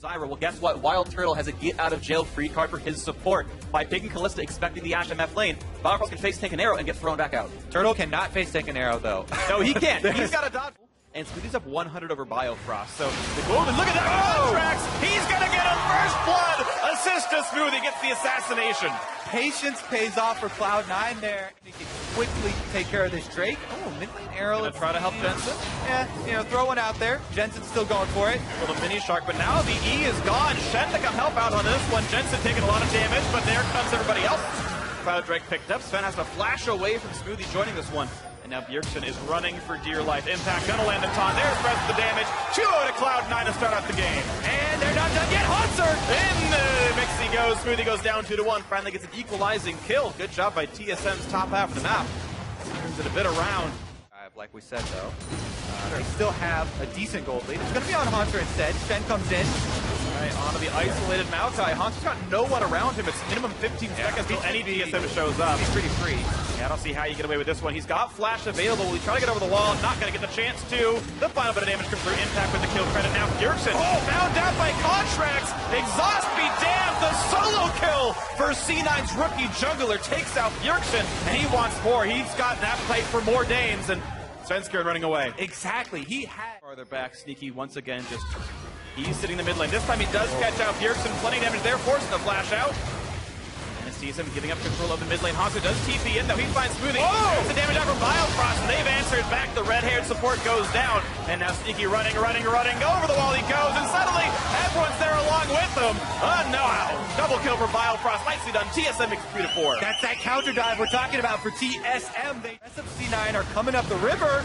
Zyra, well guess what? Wild Turtle has a get out of jail free card for his support. By picking Callista expecting the Ashe MF lane, Biofrost can face tank an arrow and get thrown back out. Turtle cannot face tank an arrow though. No, he can't. He's got a dodge. And Smoothie's up 100 over Biofrost. So the golden, look at that contracts! He's gonna get a first blood assist to Smoothie, gets the assassination. Patience pays off for Cloud9 there. He can quickly take care of this Drake. Oh, mid lane arrow. Gonna try to help Jensen. Yeah, throw one out there. Jensen's still going for it. Little mini shark, but now the E is gone. Shen to come help out on this one. Jensen taking a lot of damage, but there comes everybody else. Cloud Drake picked up. Sven has to flash away from Smoothie joining this one. And now Bjergsen is running for dear life. Impact gonna land a taunt. There's the rest of the damage. 2-0 to Cloud9 to start off the game. And they're not done yet. Hauntzer! In the mix he goes. Smoothie goes down 2-1. Finally gets an equalizing kill. Good job by TSM's top half of the map. Turns it a bit around. Like we said though, they still have a decent gold lead. It's going to be on Hauntzer instead. Shen comes in. Right, onto the isolated Maokai. Hauntzer's got no one around him. It's minimum 15 seconds till any TSM shows up. He's pretty free. Yeah, I don't see how you get away with this one. He's got flash available. He's trying to get over the wall. Not going to get the chance to. The final bit of damage comes through. Impact with the kill credit. Now Bjergsen found out by contracts. Exhaust be damned. The solo kill for C9's rookie jungler takes out Bjergsen, and he wants more. He's got an appetite for more Danes, and Svenskjern running away. Exactly. He had farther back. Sneaky once again. Just he's sitting in the mid lane. This time he does catch out Bjergsen. Plenty of damage there, forcing the flash out. TSM giving up control of the mid lane. Hauntzer does TP in, though. He finds Smoothie. There's the damage out from Biofrost, and they've answered back. The red-haired support goes down. And now Sneaky running. Over the wall he goes, and suddenly everyone's there along with him. Oh, no. Double kill for Biofrost. Nicely done. TSM makes 3-4. That's that counter dive we're talking about for TSM. The rest of C9 are coming up the river.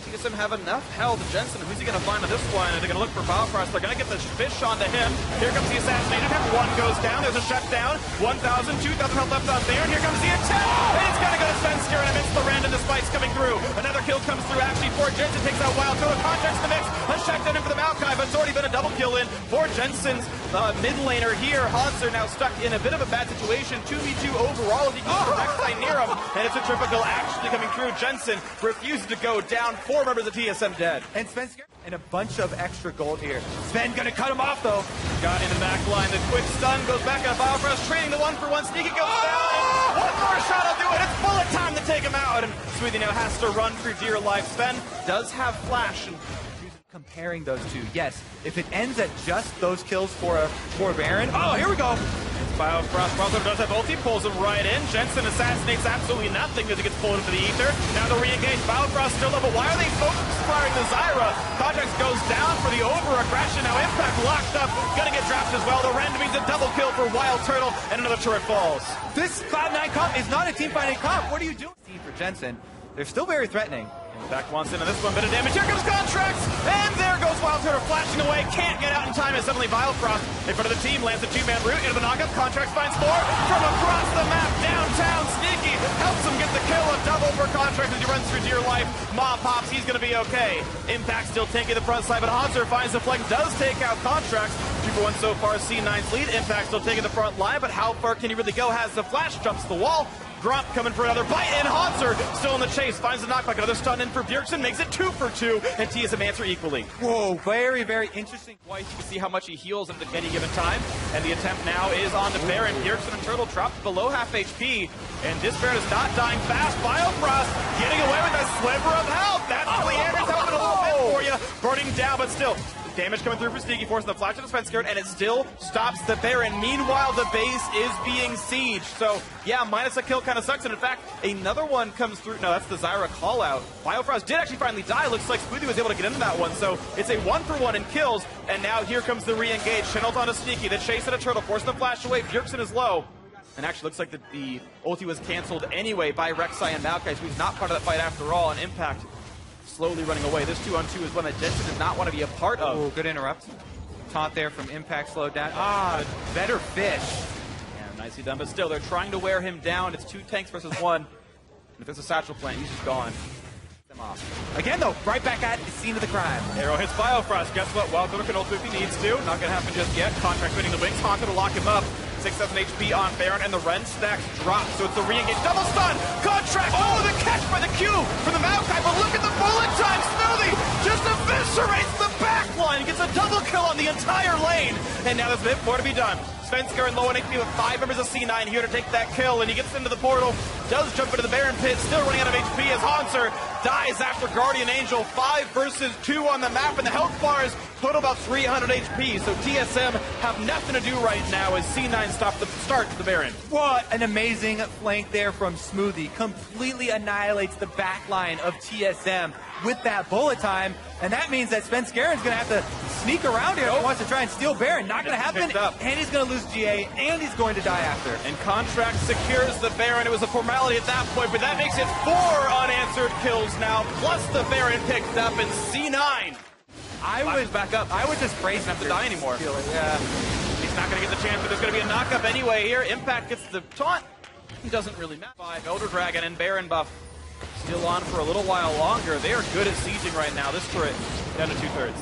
TSM have enough health. Jensen, who's he going to find on this one? They're going to look for Biofrost. They're going to get the fish onto him. Here comes the assassination. One goes down. There's a shutdown. 1,000, 2,000 health left on there. And here comes the attack. And it's going to go to Svenskjern amidst the random. The spikes coming through. Another kill comes through. Actually, for Jensen takes out Wild Turtle. Contracts the mix. A shutdown in for the Maokai, but it's already been a double kill in for Jensen's mid laner here. Hauntzer now stuck in a bit of a bad situation. 2v2 overall as he goes for backside near him. And it's a triple kill actually coming through. Jensen refuses to go down. 4 members of TSM dead. And Svenskjern and a bunch of extra gold here. Sven gonna cut him off though. Got in the back line. The quick stun goes back on Biofrost, trading the 1-for-1. Sneaky goes down. One more shot will do it. It's bullet time to take him out. And Smoothie now has to run for dear life. Sven does have flash. And comparing those two, yes. If it ends at just those kills for Baron. Oh, here we go. Biofrost does have ulti, pulls him right in. Jensen assassinates absolutely nothing as he gets pulled into the ether. Now the re-engage. Biofrost still up, but why are they firing the Zyra? Contracts goes down for the over-aggression. Now Impact locked up, gonna get dropped as well. The Rend means a double kill for Wild Turtle, and another turret falls. This Cloud9 comp is not a team-fighting comp. What are you doing? For Jensen, they're still very threatening. Back once into this one, bit of damage. Here comes Contracts, and there goes Wild Turtle flashing away. Can't get out in time as suddenly Biofrost in front of the team lands a 2-man route into the knockup. Contracts finds 4 from across the map downtown. Sneaky helps him get the kill. A double for Contracts as he runs through dear life. Mob pops, he's going to be okay. Impact still taking the front side, but Hauntzer finds the flank, does take out Contracts. 2-for-1 so far, C9's lead. Impact still taking the front line, but how far can he really go? Has the flash, jumps the wall. Gromp coming for another bite, and Hauntzer still in the chase, finds the knockback, another stun in for Bjergsen, makes it 2-for-2, and TSM answer equally. Whoa, very, very interesting. Twice you can see how much he heals at any given time, and the attempt now is on the Baron. Bjergsen and Turtle dropped below half HP, and this Baron is not dying fast. Biofrost getting away with a sliver of health. That's Leander's helping a little bit for you, burning down, but still. Damage coming through for Sneaky, forcing the flash to the Svenskjern, and it still stops the Baron. Meanwhile, the base is being sieged. So, yeah, minus a kill kind of sucks. And in fact, another one comes through. No, that's the Zyra call out. Biofrost did actually finally die. Looks like Smoothie was able to get into that one. So it's a 1-for-1 in kills. And now here comes the re-engage. Channeled onto Sneaky. The chase at a Turtle, forcing the flash away. Bjergsen is low. And actually looks like the ulti was canceled anyway by Rek'Sai and Maokai, so he's not part of that fight after all. And Impact slowly running away. This 2-on-2 is one that Jensen did not want to be a part of. Oh, good interrupt. Taunt there from Impact, slowed down. Better fish. Yeah, nicely done, but still, they're trying to wear him down. It's 2 tanks versus 1. And if there's a satchel plant, he's just gone. Them off. Again, though, right back at the scene of the crime. Arrow hits Biofrost. Guess what? Wild Turtle can ult if he needs to. Not going to happen just yet. Contract winning the wings. Haunted to lock him up. 6,000 HP on Baron, and the Rend stacks drop. So it's a re-engage. Double stun! Contract! Oh, the catch by the Q from the Maokai, but look at the bullet time! Smoothie just a bit eviscerates the back line, gets a double kill on the entire lane, and now there's a bit more to be done. Svenskar and low on HP with 5 members of C9 here to take that kill, and he gets into the portal, does jump into the Baron pit, still running out of HP as Hanser dies after Guardian Angel. 5 versus 2 on the map, and the health bars total about 300 HP, so TSM have nothing to do right now as C9 start the Baron. What an amazing flank there from Smoothie. Completely annihilates the back line of TSM with that bullet time, and that means that Svenskaren's going to have to sneak around here if he wants to try and steal Baron. Not going to happen, and he's going to lose GA, and he's going to die after. And Contract secures the Baron. It was a formality at that point, but that makes it 4 unanswered kills now, plus the Baron picked up, and C9 I would just brace him to die anymore. Yeah. He's not going to get the chance, but there's going to be a knockup anyway here. Impact gets the taunt. He doesn't really matter. 5 Elder Dragon and Baron buff still on for a little while longer. They are good at sieging right now. This turret down to 2/3.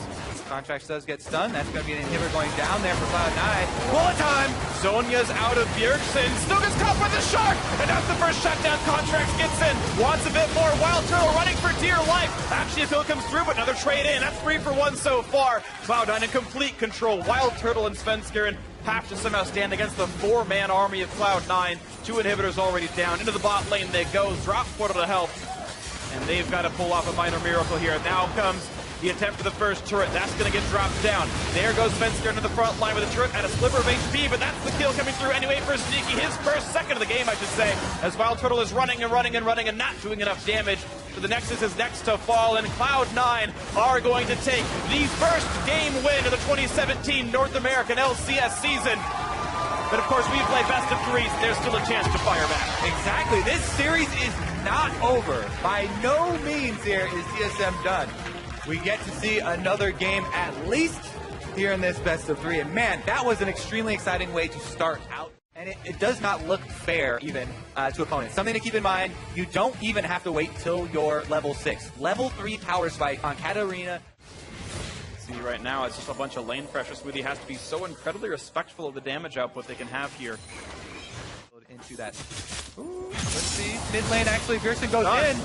Contracts does get stunned. That's going to be an inhibitor going down there for Cloud9. Bullet time! Sonya's out of Bjergsen. Still gets caught by the shark! And that's the first shutdown. Contracts gets in. Wants a bit more. Wild Turtle running for dear life. Actually, a kill comes through, but another trade in. That's 3 for 1 so far. Cloud9 in complete control. Wild Turtle and Svenskaren have to somehow stand against the 4-man army of Cloud9. 2 inhibitors already down. Into the bot lane they go. Drop portal to help. And they've got to pull off a minor miracle here. Now comes the attempt for the first turret. That's going to get dropped down. There goes Svenskar into the front line with a turret at a sliver of HP, but that's the kill coming through anyway for Sneaky. His second of the game, I should say, as Wild Turtle is running and not doing enough damage. So the Nexus is next to fall, and Cloud9 are going to take the first game win of the 2017 North American LCS season. But of course, we play best of 3s. There's still a chance to fire back. Exactly. This series is not over. By no means here is TSM done. We get to see another game at least here in this best of 3. And man, that was an extremely exciting way to start out. And it does not look fair even to opponents. Something to keep in mind, you don't even have to wait till you're level 6. Level 3 power spike on Katarina. See right now, it's just a bunch of lane pressure. Smoothie has to be so incredibly respectful of the damage output they can have here. Into that. Ooh, let's see. Mid lane actually, Bjergsen goes in.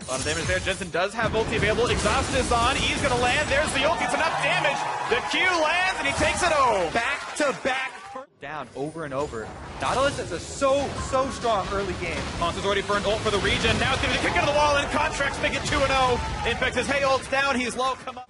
A lot of damage there. Jensen does have ulti available. Exhaust is on. He's going to land. There's the ulti. It's enough damage. The Q lands, and he takes it home. Back to back. Down over and over. Nautilus is a so strong early game. Monster's already burned ult for the region. Now it's going to be the kick into the wall, and Contracts make it 2-0. Infect says, hey, ult's down. He's low. Come up.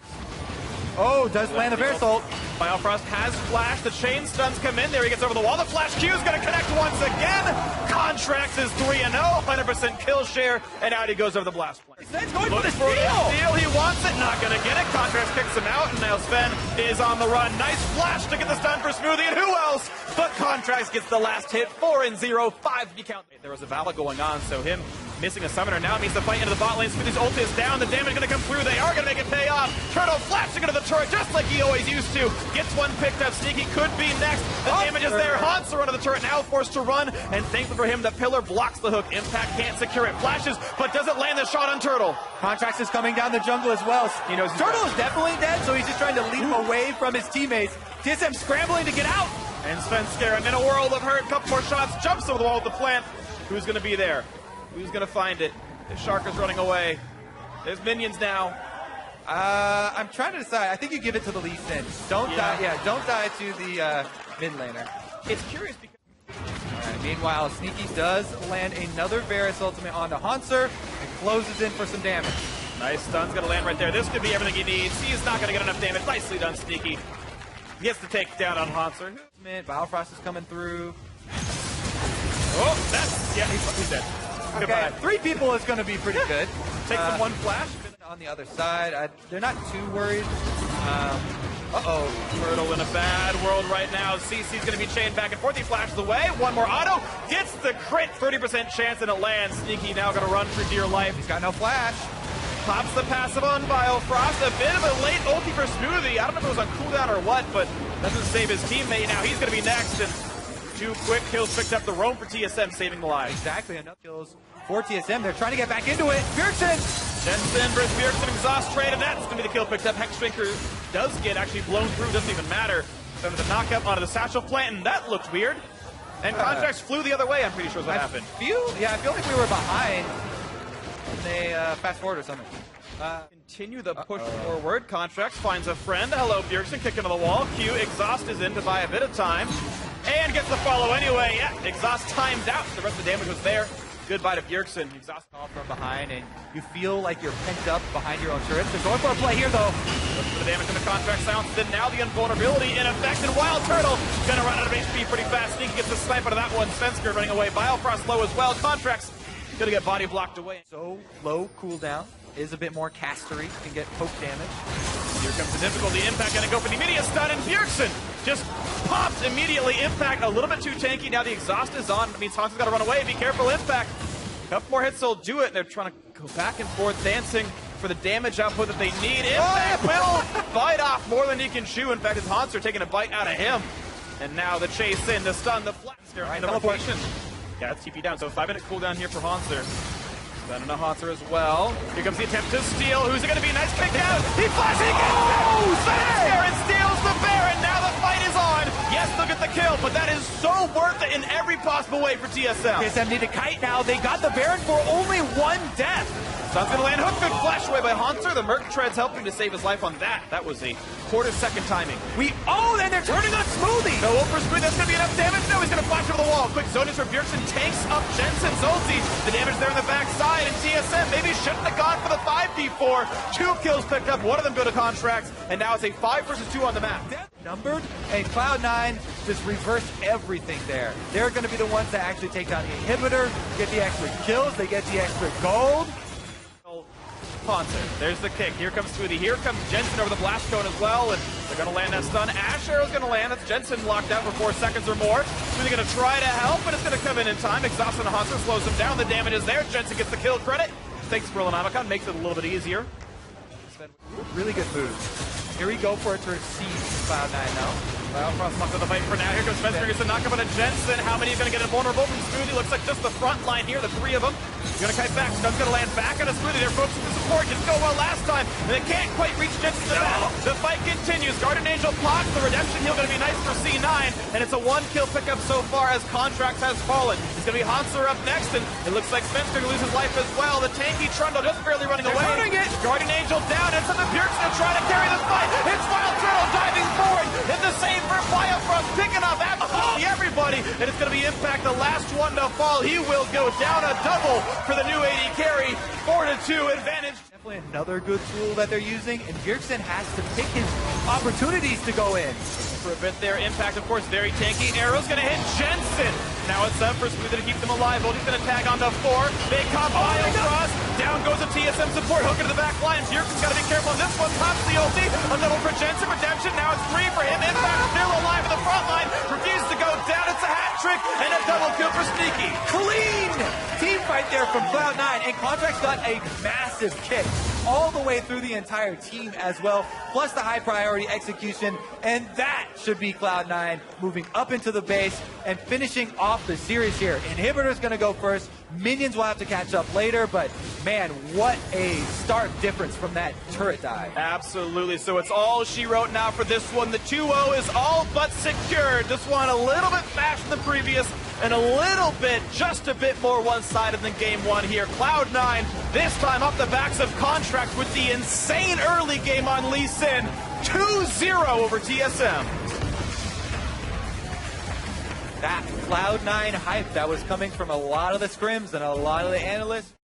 Oh, does land the Varus ult. Biofrost has flash. The chain stuns come in. There he gets over the wall. The flash Q is going to connect once again. Contracts is 3-0. 100% kill share. And out he goes over the blast plane. Sven's going for the steal. He wants it. Not going to get it. Contracts kicks him out. And now Sven is on the run. Nice flash to get the stun for Smoothie. And who else? But Contracts gets the last hit. 4-0. 5 if you count. There was a Vala going on. So him missing a summoner now means the fight into the bot lane. Smoothie's ult is down. The damage going to come through. They are going to make it pay off. Turtle flashing into the turret just like he always used to. Gets one picked up. Sneaky could be next. The damage is there. Hanser under the turret now forced to run. And thankfully for him, the pillar blocks the hook. Impact can't secure it. Flashes, but doesn't land the shot on Turtle. Contracts is coming down the jungle as well. He knows Turtle is definitely dead, so he's just trying to leap away from his teammates. TSM scrambling to get out. And Svenskar in a world of hurt. Couple more shots. Jumps over the wall with the plant. Who's going to be there? Who's going to find it? The shark is running away. There's minions now. I'm trying to decide. I think you give it to the Lee Sin. Don't die. Yeah, don't die to the mid laner. It's curious because. All right, meanwhile, Sneaky does land another Varus ultimate onto Hanser and closes in for some damage. Nice stun's going to land right there. This could be everything he needs. He's not going to get enough damage. Nicely done, Sneaky. He gets the takedown on Hanser. Biofrost is coming through. Oh, that's he's dead. Okay, Goodbye. 3 people is going to be pretty good. Takes him one flash. On the other side, they're not too worried. Turtle in a bad world right now. CC's going to be chained back and forth. He flashes away. One more auto. Gets the crit. 30% chance and it lands. Sneaky now going to run for dear life. He's got no flash. Pops the passive on Biofrost. A bit of a late ulti for Smoothie. I don't know if it was on cooldown or what, but doesn't save his teammate. Now he's going to be next. And 2 quick kills picked up the roam for TSM, saving the lives. Exactly. Enough kills for TSM. They're trying to get back into it. Bjergsen! Jensen versus Bjergsen exhaust trade, and that's going to be the kill picked up. Hexdrinker does get actually blown through, doesn't even matter. So the knockup onto the satchel plant, and that looked weird. And Contracts flew the other way, I'm pretty sure is what happened. I feel like we were behind. they fast forward or something. Continue the push forward. Contracts finds a friend. Hello, Bjergsen, kick into the wall. Q, Exhaust is in to buy a bit of time. And gets the follow anyway. Yeah, Exhaust times out. The rest of the damage was there. Goodbye to Bjergsen. Exhaust off from behind, and you feel like you're pent up behind your own turrets. They're going for a play here, though. Looks for the damage in the contract silence. Then now the invulnerability in effect, and Wild Turtle gonna run out of HP pretty fast. Sneaky gets the snipe out of that one. Svensker running away. Biofrost low as well. Contracts gonna get body blocked away. So low cooldown is a bit more castery. Can get poke damage. Here comes the difficulty. Impact gonna go for the immediate stun, and Bjergsen just pops immediately. Impact a little bit too tanky. Now the exhaust is on. It means Hans's gotta run away. Be careful, Impact. Couple more hits will do it, and they're trying to go back and forth, dancing for the damage output that they need. Impact will bite off more than he can chew. In fact, his Hans are taking a bite out of him. And now the chase in, the stun, the flash. Right, the rotation. Yeah, it's TP down, so 5-minute cooldown here for Hanser. Then a Hanser as well. Here comes the attempt to steal. Who's it going to be? Nice kick out. He flashes. He gets and steals the Baron. Now the fight is on. Yes, look at the kill, but that is so worth it in every possible way for TSM. TSM need to kite now. They got the Baron for only one death. Sun's going to land hook. Good flash away by Hanser. The Merc Treads helped him to save his life on that. That was a quarter-second timing. And they're turning on Smoothie. No ult for Smoothie. That's going to be enough damage. No, he's going to flash over the wall. Quick zonage for Bjergsen. Tanks up Jensen's ulti. The damage there in the backside. And TSM maybe shouldn't have gone for the 5v4. 2 kills picked up. One of them go to contracts. And now it's a 5 versus 2 on the map. Numbered, and Cloud9 just reversed everything there. They're going to be the ones that actually take down the inhibitor, get the extra kills, they get the extra gold. Hanser, there's the kick. Here comes Smoothie. Here comes Jensen over the blast cone as well, and they're going to land that stun. Ash Arrow's going to land. That's Jensen locked out for 4 seconds or more. Smoothie going to try to help, but it's going to come in time. Exhaust on Hanser slows him down. The damage is there. Jensen gets the kill credit. Thanks for Rolanamicon. Makes it a little bit easier. Really good moves. Here we go for it to receive Cloud9 now. Biofrost locked in the fight for now. Here comes Spencer. Gets the knockup on a Jensen. How many are going to get invulnerable from Smoothie? Looks like just the front line here, the 3 of them. He's going to kite back. Stun's going to land back on a Smoothie. They're focusing the support. Didn't go well last time, and they can't quite reach Jensen to the back. The fight continues. Guardian Angel blocks. The redemption heal going to be nice for C9, and it's a 1-kill pickup so far as Contracts has fallen. It's going to be Hanser up next, and it looks like Spencer loses his life as well. The tanky Trundle just barely running away. Guardian Angel down, and something Bjergsen to try to carry this fight. It's Wild Turtle diving forward, and the same for Biofrost picking up absolutely everybody, and it's going to be Impact, the last one to fall. He will go down a double for the new AD carry. 4-2 advantage. Definitely another good tool that they're using, and Bjergsen has to pick his opportunities to go in. For a bit there, Impact, of course, very tanky. Arrow's going to hit Jensen. Now it's up for Smoothie to keep them alive. Voldy's going to tag onto 4. Big comp, Biofrost. Down goes the TSM support. Hook into the back line. Bjergsen's got to be careful on this one. Pops the ulti. A double for Jensen. Redemption. Now it's 3 for him. Impact still alive in the front line. Refuses to go down. It's a hat trick and a double kill for Sneaky. Clean team fight there from Cloud9, and Contracts got a massive kick all the way through the entire team as well, plus the high priority execution, and that should be Cloud9 moving up into the base and finishing off the series here. Inhibitor's going to go first. Minions will have to catch up later, but man, what a stark difference from that turret dive. Absolutely. So it's all she wrote now for this one. The 2-0 is all but secured. This one a little bit faster than the previous, and a little bit, just a bit more one-sided than game 1 here. Cloud9, this time off the backs of Contracts with the insane early game on Lee Sin. 2-0 over TSM. That Cloud9 hype that was coming from a lot of the scrims and a lot of the analysts.